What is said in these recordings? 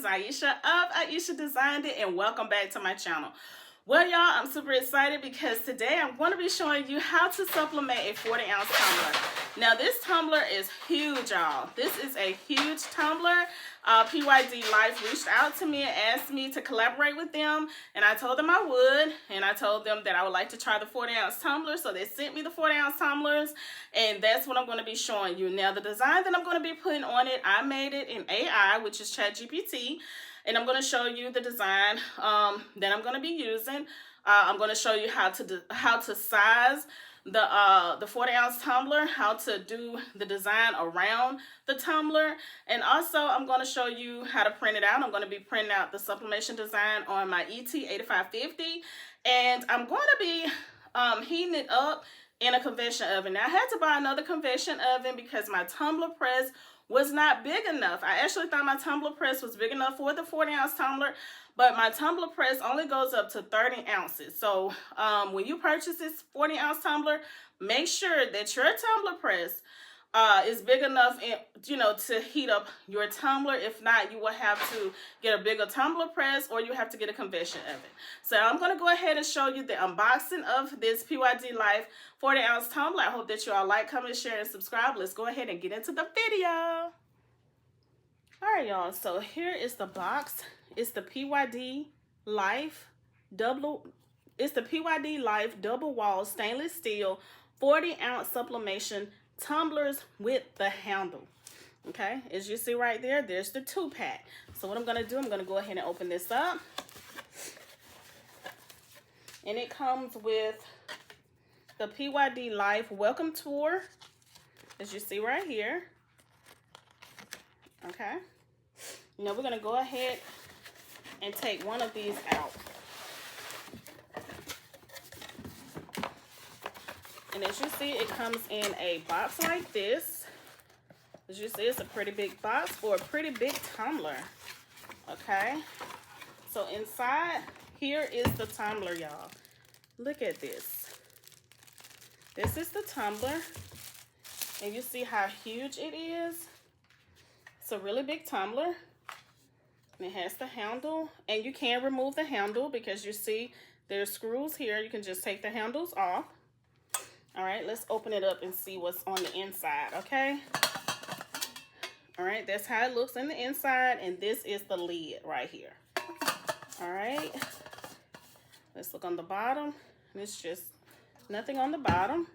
is Ieasha of Ieasha Designed It, and welcome back to my channel. Well, y'all, I'm super excited because today I'm going to be showing you how to sublimate a 40-ounce tumbler. Now, this tumbler is huge, y'all. This is a huge tumbler. PYD Life reached out to me and asked me to collaborate with them, and I told them I would, and I told them that I would like to try the 40-ounce tumbler, so they sent me the 40-ounce tumblers, and that's what I'm going to be showing you. Now, the design that I'm going to be putting on it, I made it in AI, which is ChatGPT. And I'm going to show you the design that I'm going to be using. I'm going to show you how to size the 40-ounce tumbler, how to do the design around the tumbler, and also I'm going to show you how to print it out. I'm going to be printing out the sublimation design on my ET 8550, and I'm going to be heating it up in a convection oven. Now, I had to buy another convection oven because my tumbler press was not big enough. I actually thought my tumbler press was big enough for the 40-ounce tumbler, but my tumbler press only goes up to 30 ounces. So when you purchase this 40-ounce tumbler, make sure that your tumbler press is big enough, to heat up your tumbler. If not, you will have to get a bigger tumbler press, or you have to get a convection oven. So I'm going to go ahead and show you the unboxing of this PYD Life 40-ounce tumbler. I hope that you all like, comment, share, and subscribe. Let's go ahead and get into the video. All right, y'all. So here is the box. It's the PYD Life double wall stainless steel 40-ounce sublimation tumblers with the handle. Okay, as you see right there, there's the 2-pack. So what I'm going to do, I'm going to go ahead and open this up, and it comes with the PYD Life welcome tour, as you see right here. Okay, now we're going to go ahead and take one of these out. And as you see, it comes in a box like this. As you see, it's a pretty big box for a pretty big tumbler. Okay. So inside here is the tumbler, y'all. Look at this. This is the tumbler. And you see how huge it is? It's a really big tumbler. And it has the handle. And you can remove the handle because you see there's screws here. You can just take the handles off. All right, let's open it up and see what's on the inside, okay? All right, that's how it looks in the inside, and this is the lid right here. All right, let's look on the bottom. It's just nothing on the bottom.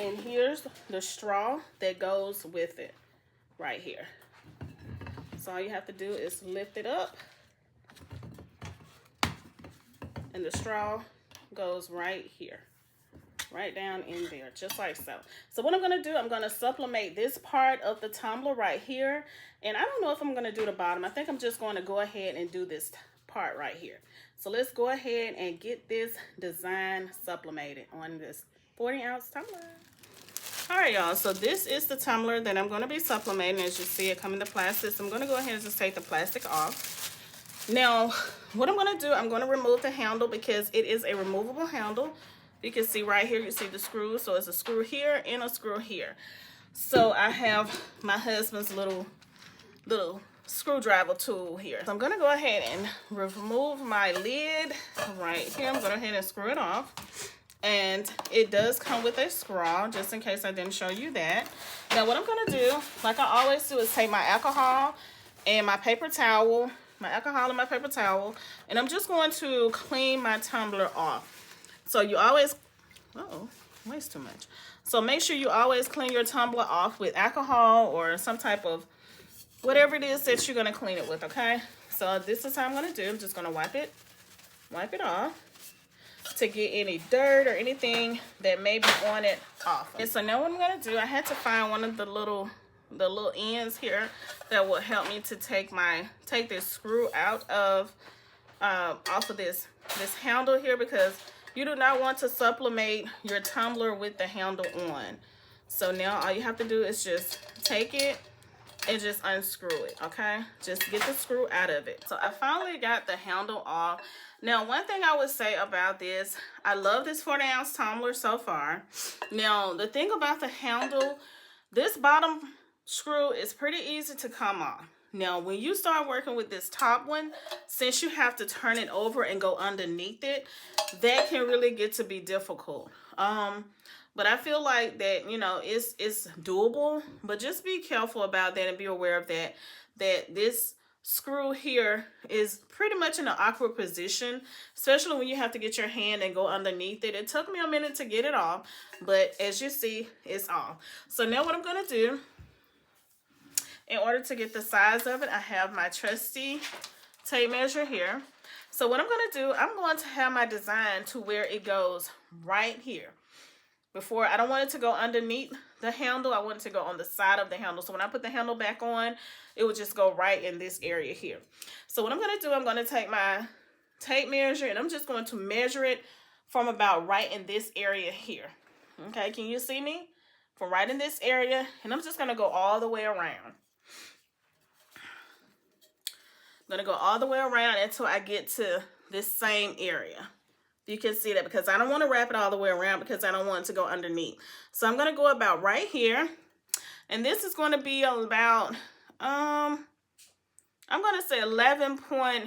And here's the straw that goes with it right here. So all you have to do is lift it up, and the straw goes right here. Right down in there, just like so. So what I'm going to do, I'm going to sublimate this part of the tumbler right here. And I don't know if I'm going to do the bottom. I think I'm just going to go ahead and do this part right here. So let's go ahead and get this design sublimated on this 40-ounce tumbler. All right, y'all. So this is the tumbler that I'm going to be sublimating. As you see, it comes in the plastic. So I'm going to go ahead and just take the plastic off. Now, what I'm going to do, I'm going to remove the handle because it is a removable handle. You can see right here, you see the screws. So it's a screw here and a screw here. So I have my husband's little screwdriver tool here. So I'm going to go ahead and remove my lid right here. I'm going to go ahead and screw it off. And it does come with a screw, just in case I didn't show you that. Now what I'm going to do, like I always do, is take my alcohol and my paper towel. And I'm just going to clean my tumbler off. So you always, waste too much. So make sure you always clean your tumbler off with alcohol or some type of whatever it is that you're going to clean it with, okay? So this is how I'm going to do. I'm just going to wipe it off to get any dirt or anything that may be on it off. And so now what I'm going to do, I had to find one of the little ends here that will help me to take this screw out of off of this handle here, because you do not want to sublimate your tumbler with the handle on. So now all you have to do is just take it and just unscrew it, okay? Just get the screw out of it. So I finally got the handle off. Now, one thing I would say about this, I love this 40-ounce tumbler so far. Now, the thing about the handle, this bottom screw is pretty easy to come off. Now, when you start working with this top one, since you have to turn it over and go underneath it, that can really get to be difficult. But I feel like that, you know, it's doable, but just be careful about that and be aware of that, that this screw here is pretty much in an awkward position, especially when you have to get your hand and go underneath it. It took me a minute to get it off, but as you see, it's off. So now what I'm going to do, in order to get the size of it, I have my trusty tape measure here. So what I'm going to do, I'm going to have my design to where it goes right here. Before, I don't want it to go underneath the handle. I want it to go on the side of the handle. So when I put the handle back on, it will just go right in this area here. So what I'm going to do, I'm going to take my tape measure and I'm just going to measure it from about right in this area here. Okay, can you see me? From right in this area, and I'm just going to go all the way around. I'm going to go all the way around until I get to this same area. You can see that, because I don't want to wrap it all the way around because I don't want it to go underneath. So I'm going to go about right here. And this is going to be about, I'm going to say 11 point,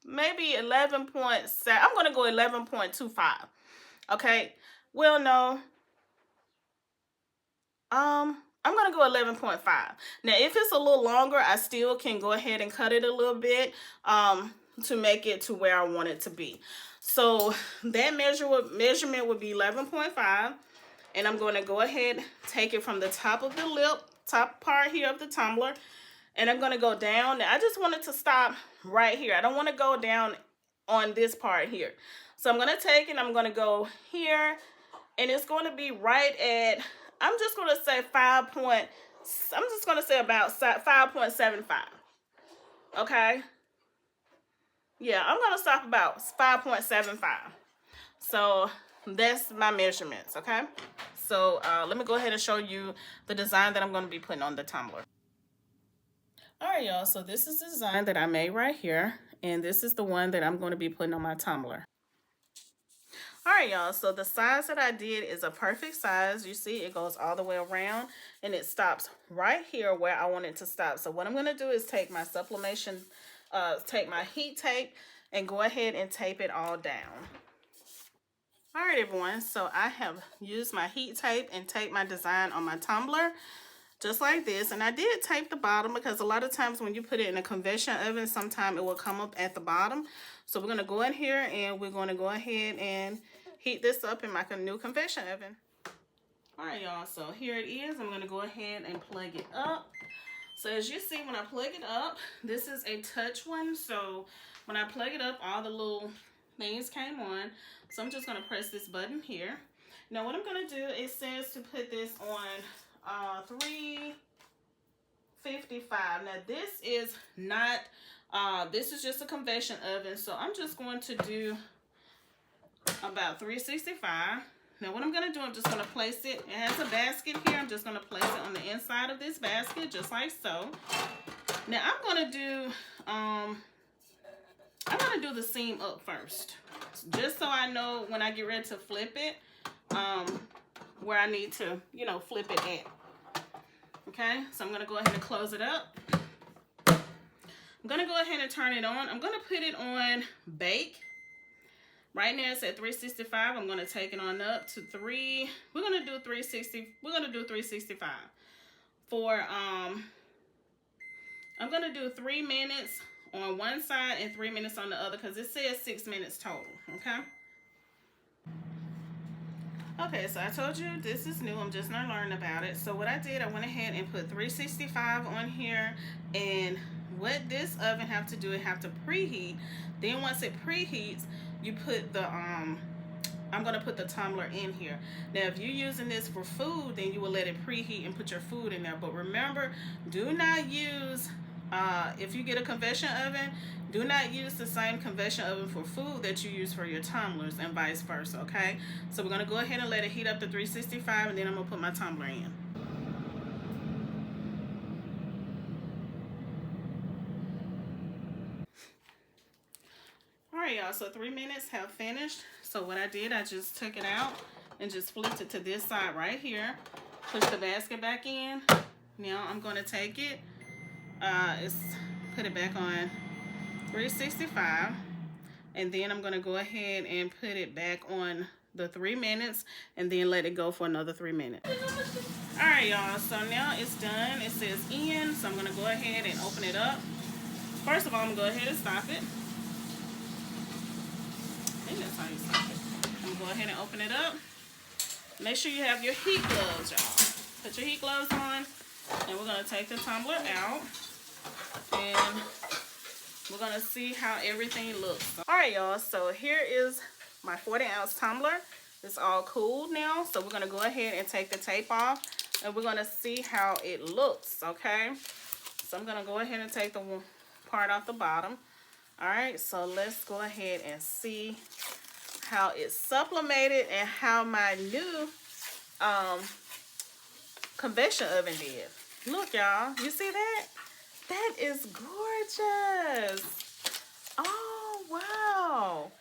maybe 11.7. I'm going to go 11.25. Okay. Well, no. I'm going to go 11.5. Now, if it's a little longer, I still can go ahead and cut it a little bit to make it to where I want it to be. So that measurement would be 11.5. And I'm going to go ahead, take it from the top of the lip, top part here of the tumbler. And I'm going to go down. Now, I just want it to stop right here. I don't want to go down on this part here. So I'm going to take it, I'm going to go here. And it's going to be right at, I'm just going to say about 5.75. Okay. Yeah, I'm going to stop about 5.75. So that's my measurements, okay? So let me go ahead and show you the design that I'm going to be putting on the tumbler. All right, y'all. So this is the design that I made right here. And this is the one that I'm going to be putting on my tumbler. All right, y'all. So the size that I did is a perfect size. You see, it goes all the way around. And it stops right here where I want it to stop. So what I'm going to do is take my sublimation, take my heat tape and go ahead and tape it all down. All right, everyone, so I have used my heat tape and taped my design on my tumbler just like this. And I did tape the bottom because a lot of times when you put it in a convection oven, sometimes it will come up at the bottom. So we're going to go in here and we're going to go ahead and heat this up in my new convection oven. All right, y'all, so here it is. I'm going to go ahead and plug it up. So as you see, when I plug it up, this is a touch one. So when I plug it up, all the little things came on. So I'm just going to press this button here. Now what I'm going to do, it says to put this on 355. Now this is not, this is just a convection oven. So I'm just going to do about 365. Now what I'm going to do, I'm just going to place it. It has a basket here. I'm just going to place it on the inside of this basket, just like so. Now I'm going to do, the seam up first, just so I know when I get ready to flip it, where I need to, you know, flip it at. Okay, so I'm going to go ahead and close it up. I'm going to go ahead and turn it on. I'm going to put it on bake. Right now it's at 365. I'm going to take it on up to 3. We're going to do 360. We're going to do 365 for I'm going to do 3 minutes on one side and 3 minutes on the other, because it says 6 minutes total. Okay. Okay, so I told you this is new. I'm just not learning about it. So what I did, I went ahead and put 365 on here. And what this oven have to do, it have to preheat. Then once it preheats, you put the I'm gonna put the tumbler in here. Now if you're using this for food, then you will let it preheat and put your food in there. But remember, do not use if you get a convection oven, do not use the same convection oven for food that you use for your tumblers, and vice versa. Okay, so we're gonna go ahead and let it heat up to 365, and then I'm gonna put my tumbler in. All right, y'all, so 3 minutes have finished. So what I did, I just took it out and just flipped it to this side right here. Push the basket back in. Now I'm going to take it It's put it back on 365, and then I'm gonna go ahead and put it back on the 3 minutes, and then let it go for another 3 minutes. All right, y'all, so now it's done. It says in, so I'm gonna go ahead and open it up. First of all, I'm gonna go ahead and stop it. I think that's how you stop it. I'm gonna go ahead and open it up. Make sure you have your heat gloves, y'all. Put your heat gloves on, and we're gonna take the tumbler out, and we're gonna see how everything looks. All right, y'all, so here is my 40-ounce tumbler. It's all cooled now, so we're gonna go ahead and take the tape off, and we're gonna see how it looks, okay? So I'm gonna go ahead and take the part off the bottom. All right, so let's go ahead and see how it's sublimated and how my new convection oven did. Look, y'all, you see that? That is gorgeous. Oh, wow.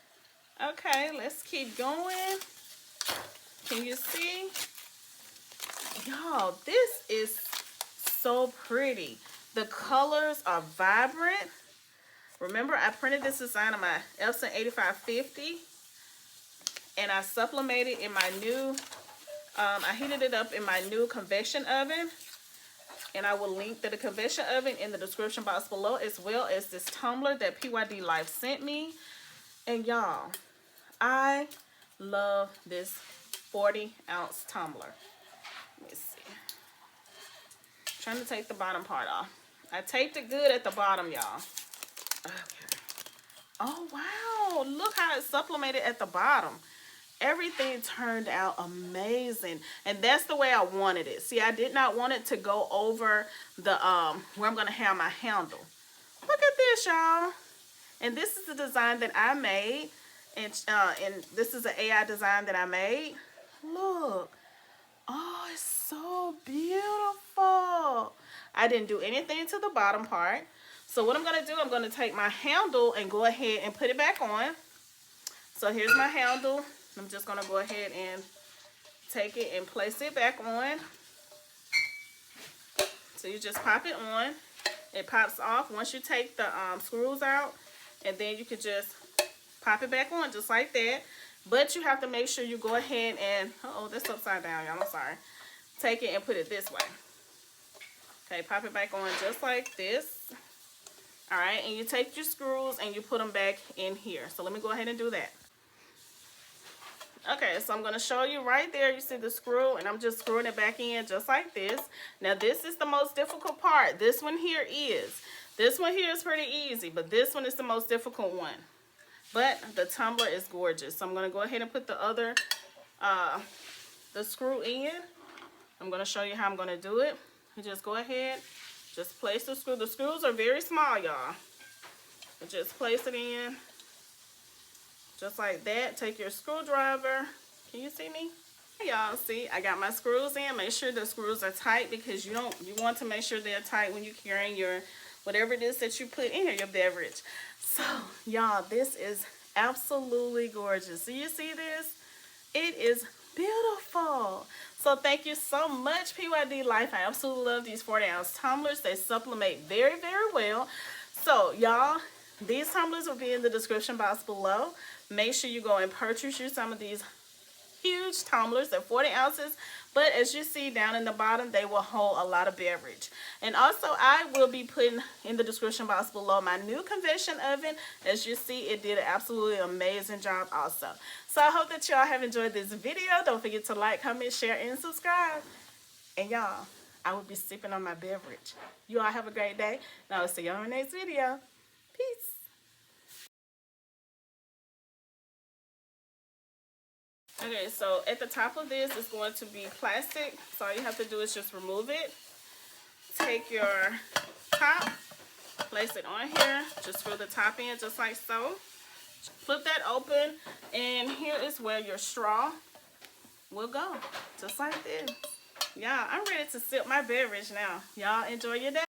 Okay, let's keep going. Can you see? Y'all, this is so pretty. The colors are vibrant. Remember, I printed this design on my Epson 8550, and I sublimated in my new, I heated it up in my new convection oven, and I will link to the convection oven in the description box below, as well as this tumbler that PYD Life sent me. And y'all, I love this 40-ounce tumbler. Let me see. I'm trying to take the bottom part off. I taped it good at the bottom, y'all. Okay. Oh, wow. Look how it's sublimated at the bottom. Everything turned out amazing. And that's the way I wanted it. See, I did not want it to go over the, where I'm going to have my handle. Look at this, y'all. And this is the design that I made. And this is an AI design that I made. Look. Oh, it's so beautiful. I didn't do anything to the bottom part. So what I'm going to do, I'm going to take my handle and go ahead and put it back on. So here's my handle. I'm just going to go ahead and take it and place it back on. So you just pop it on. It pops off once you take the screws out. And then you can just pop it back on just like that. But you have to make sure you go ahead and, uh-oh, that's upside down, y'all. I'm sorry. Take it and put it this way. Okay, pop it back on just like this. All right, and you take your screws and you put them back in here. So let me go ahead and do that. Okay, so I'm going to show you right there. You see the screw, and I'm just screwing it back in just like this. Now, this is the most difficult part. This one here is. This one here is pretty easy, but this one is the most difficult one. But the tumbler is gorgeous. So I'm going to go ahead and put the other, the screw in. I'm going to show you how I'm going to do it. You just go ahead, just place the screw. The screws are very small, y'all. Just place it in. Just like that. Take your screwdriver. Can you see me? Y'all see, I got my screws in. Make sure the screws are tight, because you want to make sure they're tight when you're carrying your, whatever it is that you put in here, your beverage. So, y'all, this is absolutely gorgeous. Do you see this? It is beautiful. So thank you so much, PYD Life. I absolutely love these 40-ounce tumblers. They sublimate very, very well. So, y'all, these tumblers will be in the description box below. Make sure you go and purchase you some of these huge tumblers. They're 40 ounces, but as you see down in the bottom, they will hold a lot of beverage. And also, I will be putting in the description box below my new convection oven. As you see, it did an absolutely amazing job also. So I hope that y'all have enjoyed this video. Don't forget to like, comment, share, and subscribe. And y'all, I will be sipping on my beverage. You all have a great day, and I will see you on the next video. Peace. Okay, so at the top of this is going to be plastic. So all you have to do is just remove it. Take your top, place it on here. Just screw the top in just like so. Flip that open, and here is where your straw will go. Just like this. Y'all, I'm ready to sip my beverage now. Y'all enjoy your day.